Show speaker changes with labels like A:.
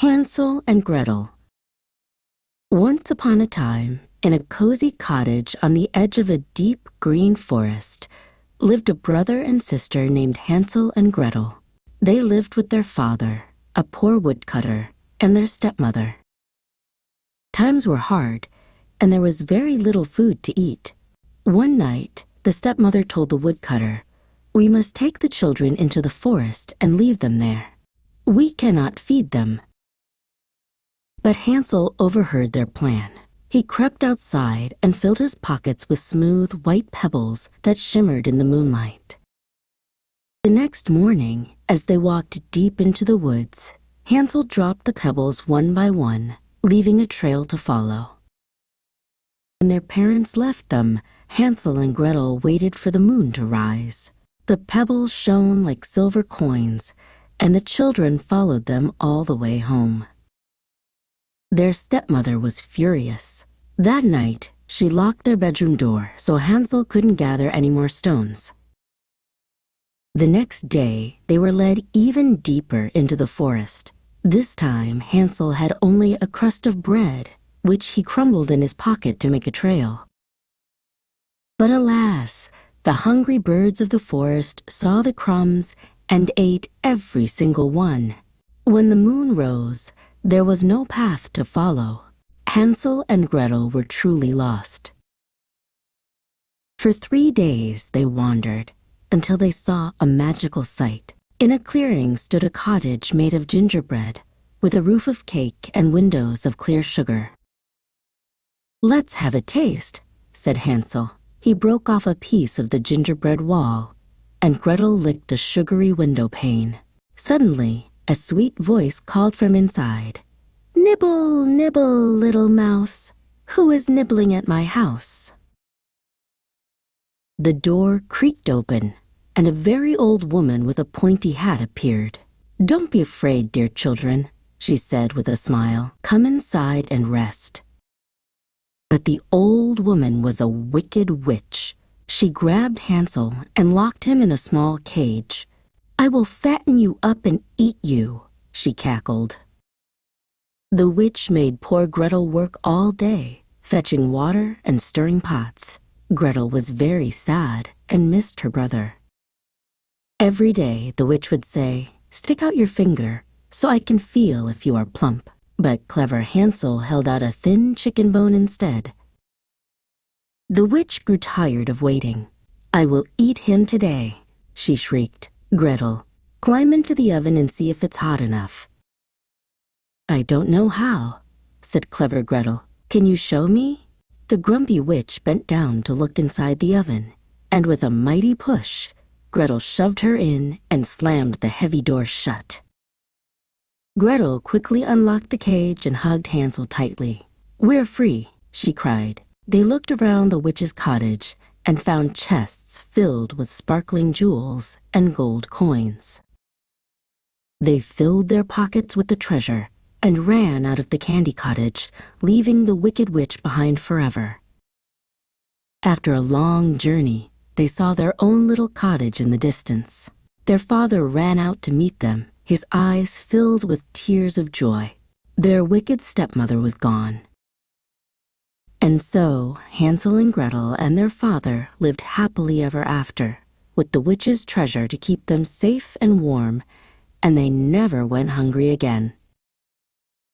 A: Hansel and Gretel. Once upon a time, in a cozy cottage on the edge of a deep green forest, lived a brother and sister named Hansel and Gretel. They lived with their father, a poor woodcutter, and their stepmother. Times were hard, and there was very little food to eat. One night, the stepmother told the woodcutter, "We must take the children into the forest and leave them there. We cannot feed them." But Hansel overheard their plan. He crept outside and filled his pockets with smooth white pebbles that shimmered in the moonlight. The next morning, as they walked deep into the woods, Hansel dropped the pebbles one by one, leaving a trail to follow. When their parents left them, Hansel and Gretel waited for the moon to rise. The pebbles shone like silver coins, and the children followed them all the way home. Their stepmother was furious. That night, she locked their bedroom door so Hansel couldn't gather any more stones. The next day, they were led even deeper into the forest. This time, Hansel had only a crust of bread, which he crumbled in his pocket to make a trail. But alas, the hungry birds of the forest saw the crumbs and ate every single one. When the moon rose, there was no path to follow. Hansel and Gretel were truly lost. For 3 days they wandered, until they saw a magical sight. In a clearing stood a cottage made of gingerbread, with a roof of cake and windows of clear sugar. "Let's have a taste," said Hansel. He broke off a piece of the gingerbread wall, and Gretel licked a sugary window pane. Suddenly, a sweet voice called from inside, "Nibble, nibble, little mouse, who is nibbling at my house?" The door creaked open, and a very old woman with a pointy hat appeared. "Don't be afraid, dear children," she said with a smile. "Come inside and rest." But the old woman was a wicked witch. She grabbed Hansel and locked him in a small cage. "I will fatten you up and eat you," she cackled. The witch made poor Gretel work all day, fetching water and stirring pots. Gretel was very sad and missed her brother. Every day the witch would say, "Stick out your finger so I can feel if you are plump." But clever Hansel held out a thin chicken bone instead. The witch grew tired of waiting. "I will eat him today," she shrieked. "Gretel, climb into the oven and see if it's hot enough." "I don't know how," said clever Gretel. "Can you show me?" The grumpy witch bent down to look inside the oven, and with a mighty push, Gretel shoved her in and slammed the heavy door shut. Gretel quickly unlocked the cage and hugged Hansel tightly. "We're free," she cried. They looked around the witch's cottage and found chests filled with sparkling jewels and gold coins. They filled their pockets with the treasure and ran out of the candy cottage, leaving the wicked witch behind forever. After a long journey, they saw their own little cottage in the distance. Their father ran out to meet them, his eyes filled with tears of joy. Their wicked stepmother was gone. And so Hansel and Gretel and their father lived happily ever after, with the witch's treasure to keep them safe and warm, and they never went hungry again.